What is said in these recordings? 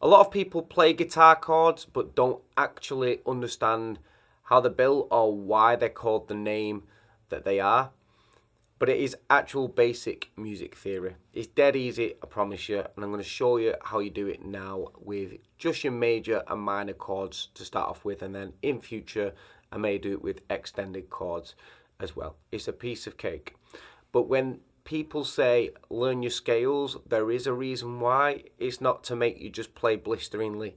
A lot of people play guitar chords but don't actually understand how they're built or why they're called the name that they are. But it is actual basic music theory. It's dead easy, I promise you, and I'm going to show you how you do it now with just your major and minor chords to start off with, and then in future I may do it with extended chords as well. It's a piece of cake. But when people say learn your scales, there is a reason why. It's not to make you just play blisteringly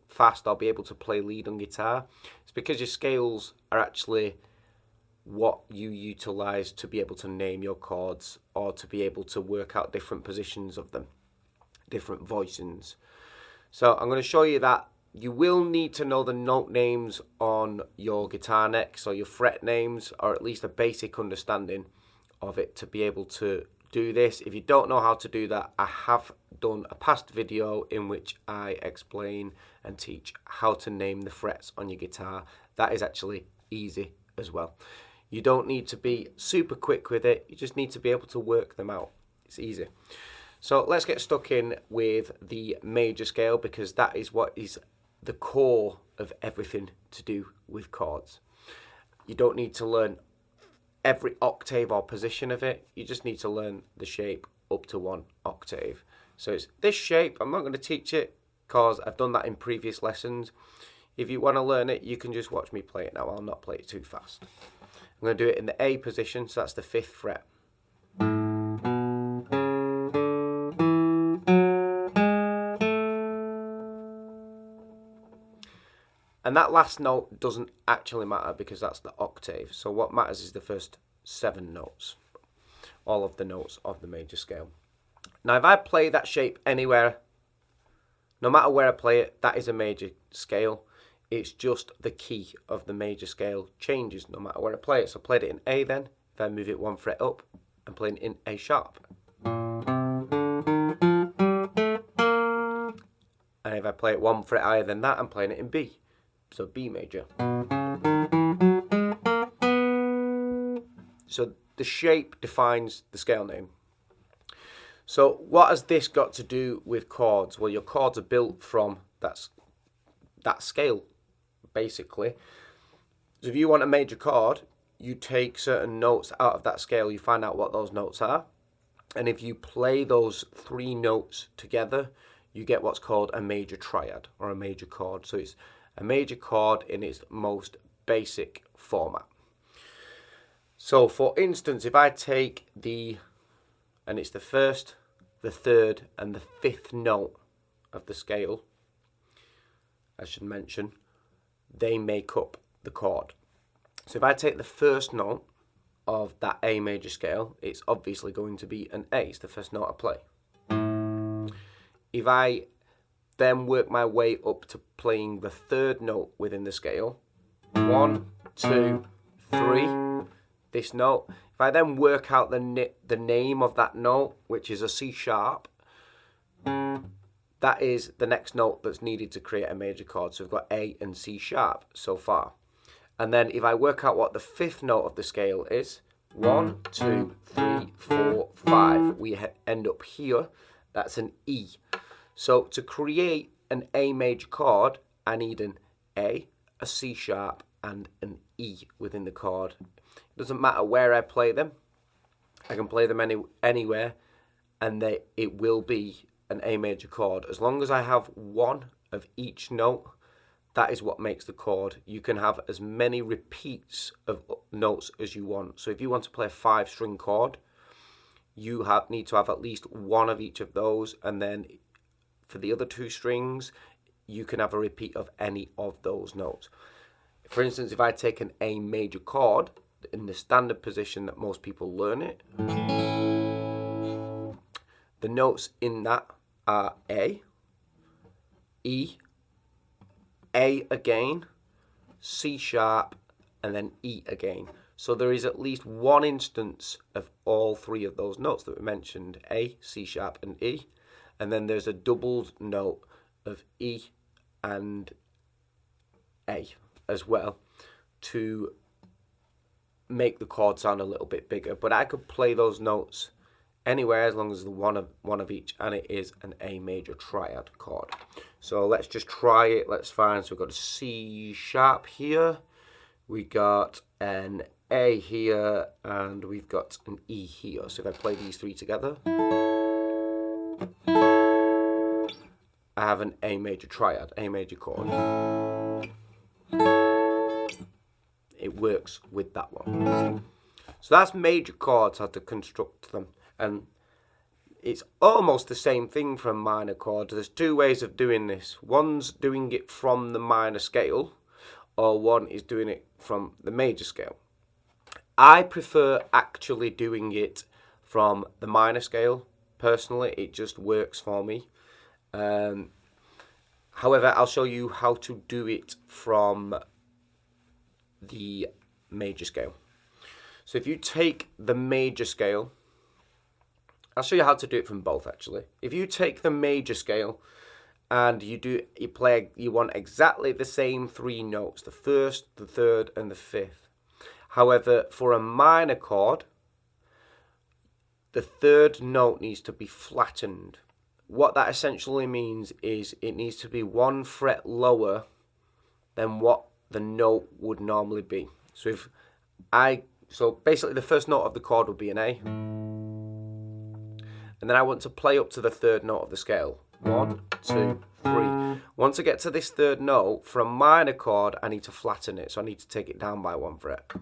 fast or be able to play lead on guitar. It's because your scales are actually what you utilize to be able to name your chords or to be able to work out different positions of them, different voicings. So I'm going to show you that. You will need to know the note names on your guitar necks or your fret names, or at least a basic understanding of it to be able to do this. If you don't know how to do that, I have done a past video in which I explain and teach how to name the frets on your guitar. That is actually easy as well. You don't need to be super quick with it, you just need to be able to work them out. It's easy. So let's get stuck in with the major scale, because that is what is the core of everything to do with chords. You don't need to learn every octave or position of it, you just need to learn the shape up to 1 octave. So it's this shape. I'm not going to teach it because I've done that in previous lessons. If you want to learn it, you can just watch me play it now. I'll not play it too fast. I'm going to do it in the A position, so that's the 5th fret. And that last note doesn't actually matter because that's the octave. So what matters is the first 7 notes, all of the notes of the major scale. Now if I play that shape anywhere, no matter where I play it, that is a major scale. It's just the key of the major scale changes no matter where I play it. So I played it in A then, if I move it 1 fret up, I'm playing it in A sharp. And if I play it 1 fret higher than that, I'm playing it in B. So B major. So the shape defines the scale name. So what has this got to do with chords? Well, your chords are built from that scale, basically. So if you want a major chord, you take certain notes out of that scale, you find out what those notes are, and if you play those 3 notes together, you get what's called a major triad or a major chord. So it's a major chord in its most basic format. So for instance, if I take and it's the 1st, the 3rd and the 5th note of the scale, I should mention, they make up the chord. So if I take the 1st note of that A major scale, it's obviously going to be an A. It's the 1st note I play. If I then work my way up to playing the 3rd note within the scale, 1, 2, 3, this note. If I then work out the name of that note, which is a C sharp, that is the next note that's needed to create a major chord. So we've got A and C sharp so far. And then if I work out what the 5th note of the scale is, 1, 2, 3, 4, 5, we end up here. That's an E. So to create an A major chord, I need an A, a C sharp, and an E within the chord. It doesn't matter where I play them. I can play them anywhere, and it will be an A major chord. As long as I have 1 of each note, that is what makes the chord. You can have as many repeats of notes as you want. So if you want to play a 5-string chord, you need to have at least 1 of each of those, and then for the other 2 strings, you can have a repeat of any of those notes. For instance, if I take an A major chord in the standard position that most people learn it, the notes in that are A, E, A again, C sharp, and then E again. So there is at least 1 instance of all 3 of those notes that we mentioned, A, C sharp, and E. And then there's a doubled note of E and A as well to make the chord sound a little bit bigger. But I could play those notes anywhere as long as the one of each, and it is an A major triad chord. So let's just try it. Let's find. So we've got a C sharp here, we got an A here, and we've got an E here. So if I play these three together, I have an A major triad, A major chord. It works with that one. So that's major chords, how to construct them. And it's almost the same thing from minor chords. There's two ways of doing this. One's doing it from the minor scale, or one is doing it from the major scale. I prefer actually doing it from the minor scale. Personally, it just works for me. However, I'll show you how to do it from the major scale. So if you take the major scale, I'll show you how to do it from both actually. If you take the major scale and you want exactly the same three notes, the first, the third, and the fifth. However, for a minor chord, the third note needs to be flattened. What that essentially means is it needs to be 1 fret lower than what the note would normally be. So basically the first note of the chord would be an A, and then I want to play up to the third note of the scale. 1, 2, 3. Once I get to this third note, for a minor chord, I need to flatten it, so I need to take it down by 1 fret.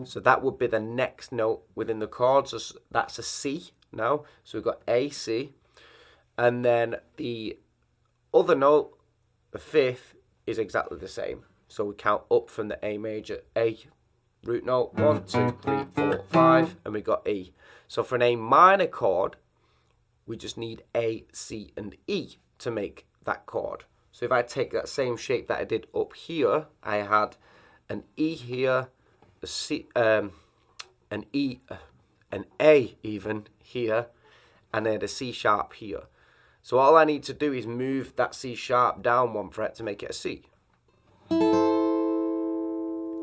So that would be the next note within the chord. So that's a C now. So we've got A, C, and then the other note, the fifth, is exactly the same. So we count up from the A major, A root note, 1, 2, 3, 4, 5, and we got E. So for an A minor chord, we just need A, C, and E to make that chord. So if I take that same shape that I did up here, I had an E here, a C, an E, an A even here, and then a C sharp here. So all I need to do is move that C sharp down 1 fret to make it a C.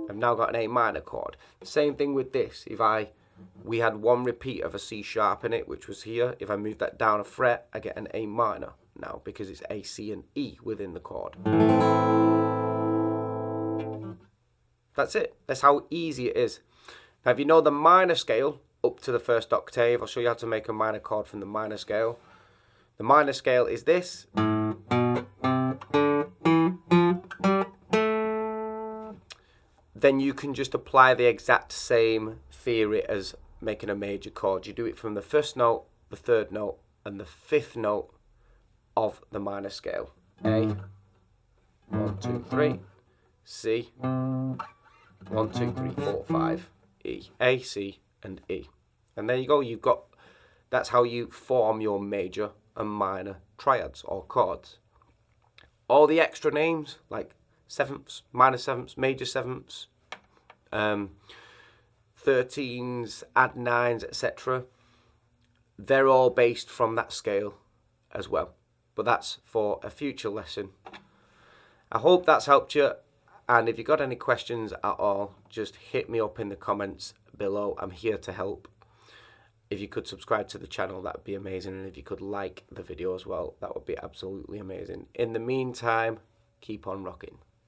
I've now got an A minor chord. Same thing with this. We had one repeat of a C sharp in it, which was here. If I move that down a fret, I get an A minor now because it's A, C, and E within the chord. That's it. That's how easy it is. Now, if you know the minor scale up to the first octave, I'll show you how to make a minor chord from the minor scale. The minor scale is this. Then you can just apply the exact same theory as making a major chord. You do it from the first note, the third note, and the fifth note of the minor scale. A, 1, 2, 3, C, 1, 2, 3, 4, 5, E, A, C, and E. And there you go. That's how you form your major and minor triads or chords. All the extra names like sevenths, minor sevenths, major sevenths, 13s, add 9s, etc. They're all based from that scale as well. But that's for a future lesson. I hope that's helped you. And if you've got any questions at all, just hit me up in the comments below. I'm here to help. If you could subscribe to the channel, that would be amazing. And if you could like the video as well, that would be absolutely amazing. In the meantime, keep on rocking.